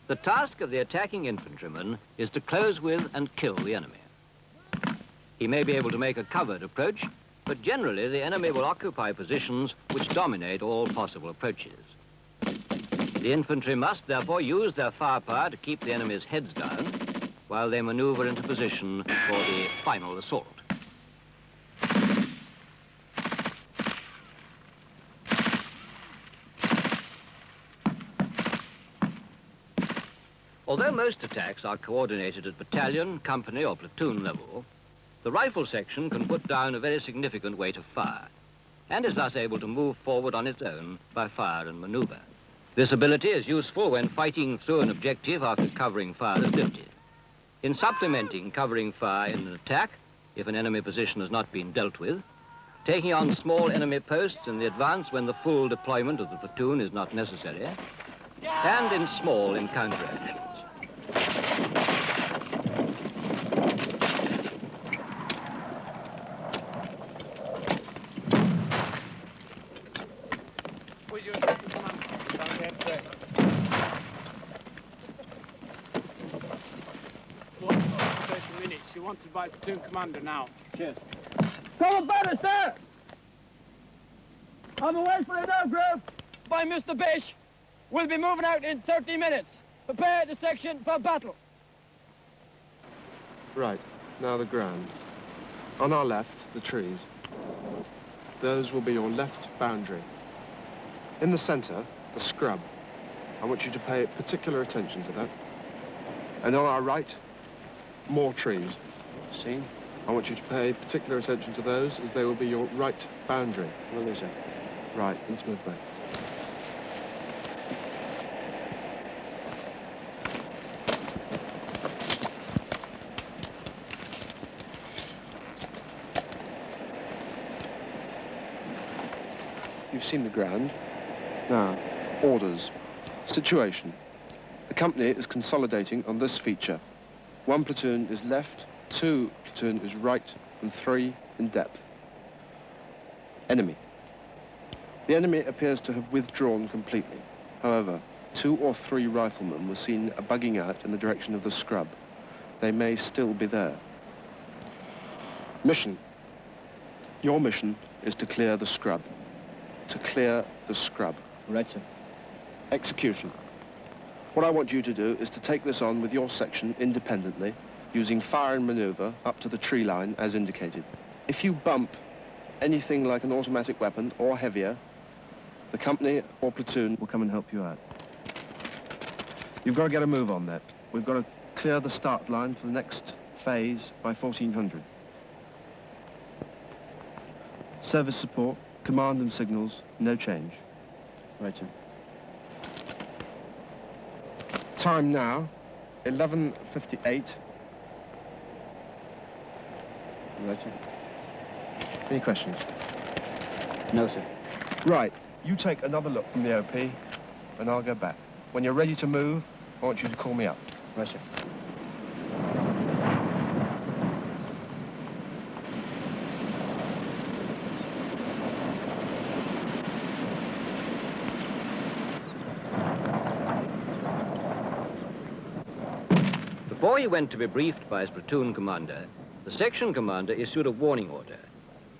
The task of the attacking infantryman is to close with and kill the enemy. He may be able to make a covered approach, but generally the enemy will occupy positions which dominate all possible approaches. The infantry must therefore use their firepower to keep the enemy's heads down while they maneuver into position for the final assault. Although most attacks are coordinated at battalion, company or platoon level, the rifle section can put down a very significant weight of fire and is thus able to move forward on its own by fire and maneuver. This ability is useful when fighting through an objective after covering fire is lifted. In supplementing covering fire in an attack, if an enemy position has not been dealt with, taking on small enemy posts in the advance when the full deployment of the platoon is not necessary, and in small encounter actions. Wanted by platoon commander now. Cheers. Come better, sir! I'm away for another group by Mr. Bish. We'll be moving out in 30 minutes. Prepare the section for battle. Right, now the ground. On our left, the trees. Those will be your left boundary. In the center, the scrub. I want you to pay particular attention to that. And on our right, more trees. See? I want you to pay particular attention to those as they will be your right boundary. Well, is it? Right, let's move back. You've seen the ground. Now, orders. Situation. The company is consolidating on this feature. 1 platoon is left, 2 platoon is right, and 3 in depth. Enemy. The enemy appears to have withdrawn completely. However, 2 or 3 riflemen were seen bugging out in the direction of the scrub. They may still be there. Mission. Your mission is to clear the scrub. To clear the scrub. Right, sir. Execution. What I want you to do is to take this on with your section independently, using fire and maneuver up to the tree line as indicated. If you bump anything like an automatic weapon or heavier, the company or platoon will come and help you out. You've got to get a move on that. We've got to clear the start line for the next phase by 1400. Service support, command and signals, no change. Right, sir. Time now, 11:58. Right, sir. Any questions? No, sir. Right, you take another look from the OP, and I'll go back. When you're ready to move, I want you to call me up. Right, sir. Before he went to be briefed by his platoon commander, the section commander issued a warning order.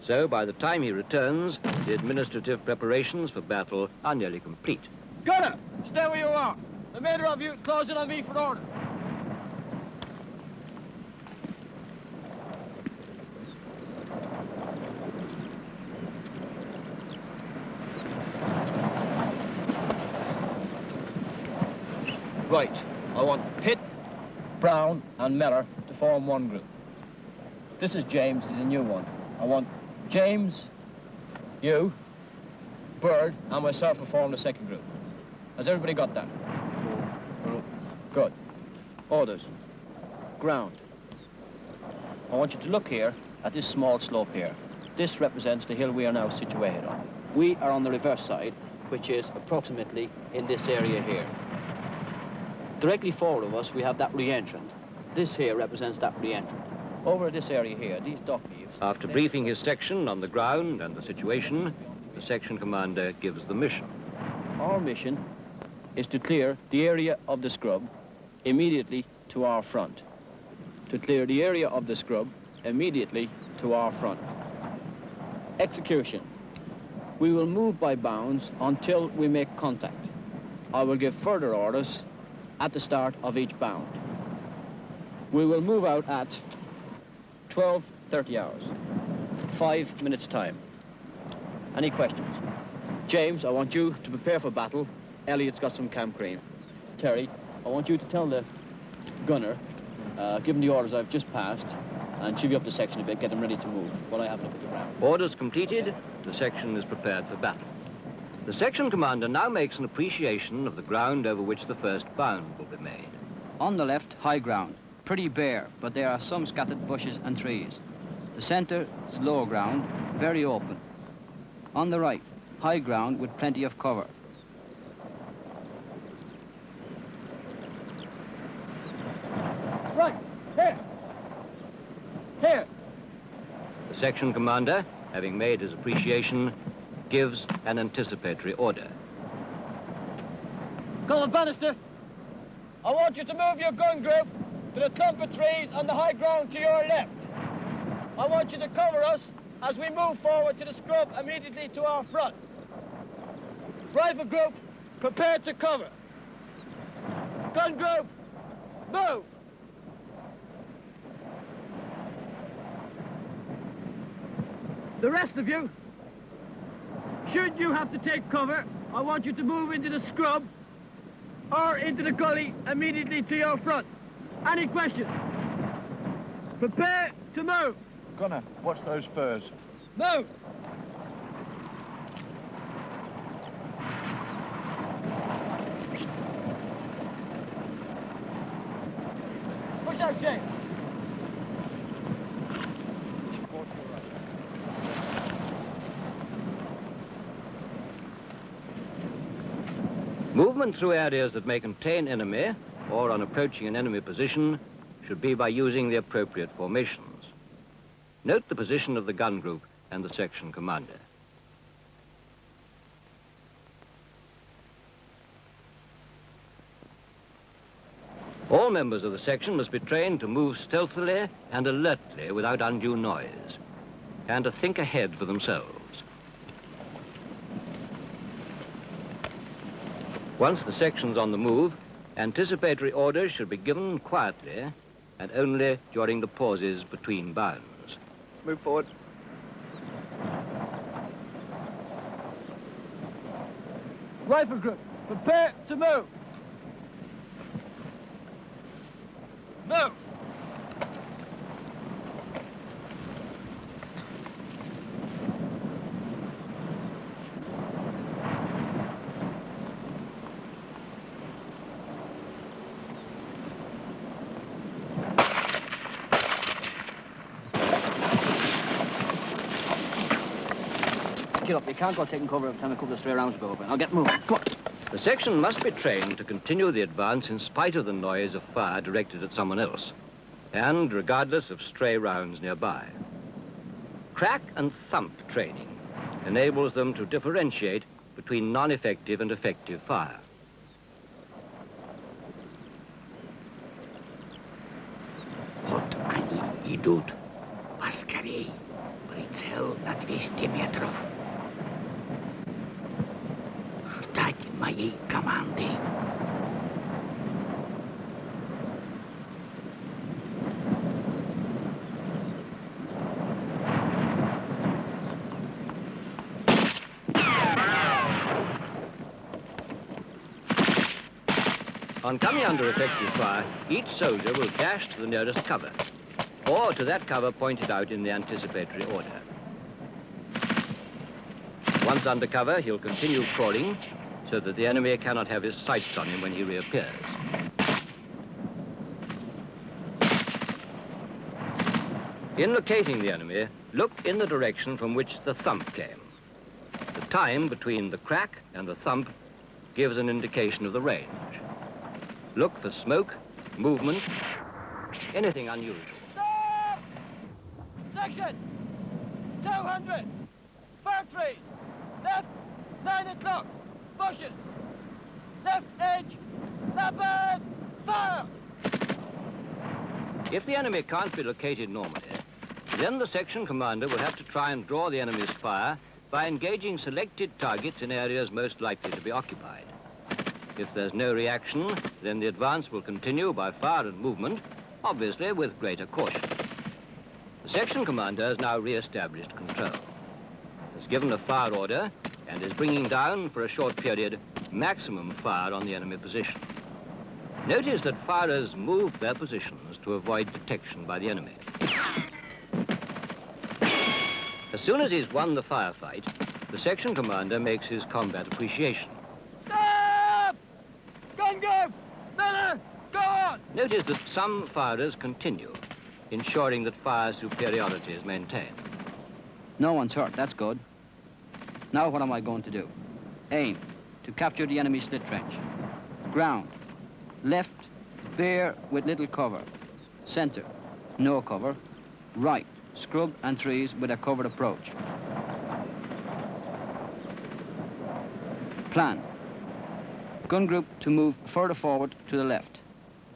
So by the time he returns, the administrative preparations for battle are nearly complete. Gunner, stay where you are. The remainder of you close in on me for order. Right, I want Pitt, Brown and Miller to form one group. This is James, he's a new one. I want James, you, Bird and myself to form the second group. Has everybody got that? Good. Orders. Ground. I want you to look here at this small slope here. This represents the hill we are now situated on. We are on the reverse side, which is approximately in this area here. Directly forward of us, we have that re-entrant. This here represents that re-entrant. Over this area here, these dock leaves... After briefing his section on the ground and the situation, the section commander gives the mission. Our mission is to clear the area of the scrub immediately to our front. To clear the area of the scrub immediately to our front. Execution. We will move by bounds until we make contact. I will give further orders at the start of each bound. We will move out at 12:30 hours, 5 minutes time. Any questions? James, I want you to prepare for battle. Elliot's got some camp cream. Terry, I want you to tell the gunner, give him the orders I've just passed, and chivvy up the section a bit, get them ready to move while I have a look at the ground. Orders completed, the section is prepared for battle. The section commander now makes an appreciation of the ground over which the first bound will be made. On the left, high ground. Pretty bare, but there are some scattered bushes and trees. The center is low ground, very open. On the right, high ground with plenty of cover. Right, here. Here. The section commander, having made his appreciation, gives an anticipatory order. Colonel Bannister, I want you to move your gun group to the clump of trees on the high ground to your left. I want you to cover us as we move forward to the scrub immediately to our front. Rifle group, prepare to cover. Gun group, move. The rest of you, should you have to take cover, I want you to move into the scrub or into the gully immediately to your front. Any questions? Prepare to move. Gunner, watch those furs. Move. Push out, James. Movement through areas that may contain enemy or on approaching an enemy position should be by using the appropriate formations. Note the position of the gun group and the section commander. All members of the section must be trained to move stealthily and alertly without undue noise, and to think ahead for themselves. Once the section's on the move, anticipatory orders should be given quietly and only during the pauses between bounds. Move forward. Rifle group, prepare to move. Move. Get up, you can't go taking cover every time a couple of stray rounds go open. Now get moving, come on. The section must be trained to continue the advance in spite of the noise of fire directed at someone else, and regardless of stray rounds nearby. Crack and thump training enables them to differentiate between non-effective and effective fire. Od ani idут поскорей. Прицел на 200 метров. Ждать моей команды. On coming under effective fire, each soldier will dash to the nearest cover, or to that cover pointed out in the anticipatory order. Once under cover, he'll continue crawling so that the enemy cannot have his sights on him when he reappears. In locating the enemy, look in the direction from which the thump came. The time between the crack and the thump gives an indication of the range. Look for smoke, movement, anything unusual. Stop! Section 200. Fir trees. Left, 9 o'clock. Bushes. Left edge! Rapid! Fire! If the enemy can't be located normally, then the section commander will have to try and draw the enemy's fire by engaging selected targets in areas most likely to be occupied. If there's no reaction, then the advance will continue by fire and movement, obviously with greater caution. The section commander has now re-established control, has given a fire order, and is bringing down for a short period maximum fire on the enemy position. Notice that firers move their positions to avoid detection by the enemy. As soon as he's won the firefight, the section commander makes his combat appreciation. Stop! Gun group! Miller! Go on! Notice that some firers continue, ensuring that fire superiority is maintained. No one's hurt, that's good. Now what am I going to do? Aim, to capture the enemy slit trench. Ground, left, bare with little cover. Center, no cover. Right, scrub and trees with a covered approach. Plan. Gun group to move further forward to the left.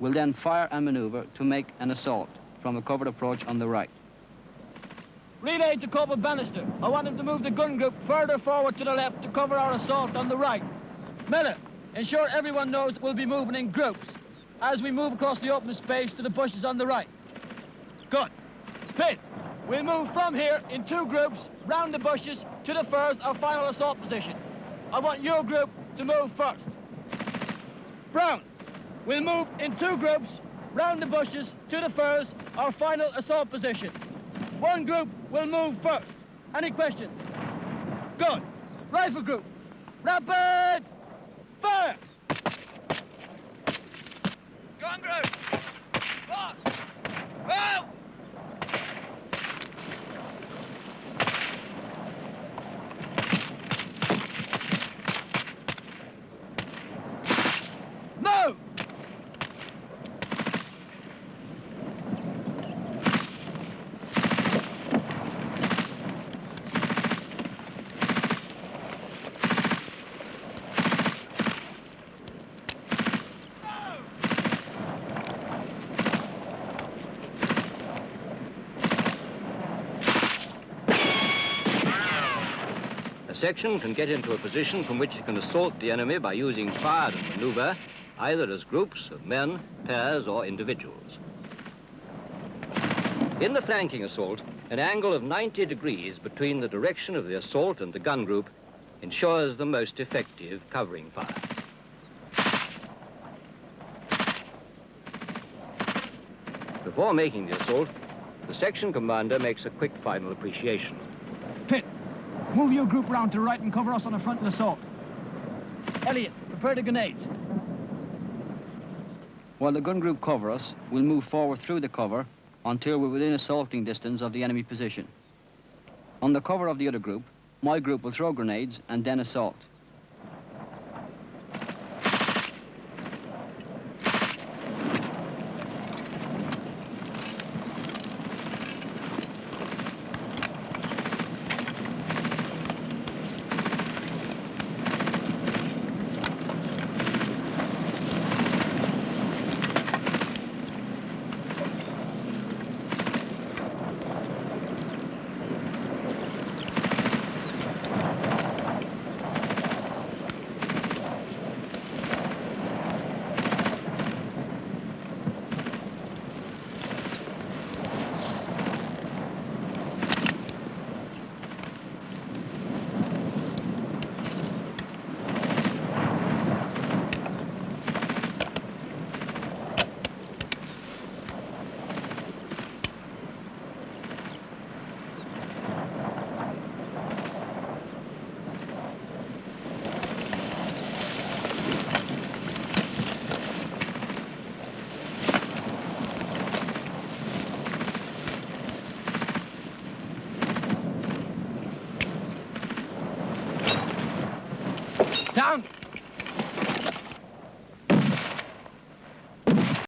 Will then fire and maneuver to make an assault from a covered approach on the right. Relay to Corporal Bannister. I want him to move the gun group further forward to the left to cover our assault on the right. Miller, ensure everyone knows we'll be moving in groups as we move across the open space to the bushes on the right. Good. Pitt, we'll move from here in 2 groups round the bushes to the firs, our final assault position. I want your group to move first. Brown, we'll move in 2 groups round the bushes to the firs, our final assault position. 1 group will move first. Any questions? Good. Rifle group, rapid fire! Gun group, on! Go! Move! A section can get into a position from which it can assault the enemy by using fire and maneuver, either as groups of men, pairs, or individuals. In the flanking assault, an angle of 90 degrees between the direction of the assault and the gun group ensures the most effective covering fire. Before making the assault, the section commander makes a quick final appreciation. Pitt, move your group round to the right and cover us on the front of the assault. Elliot, prepare the grenades. While the gun group cover us, we'll move forward through the cover until we're within assaulting distance of the enemy position. On the cover of the other group, my group will throw grenades and then assault.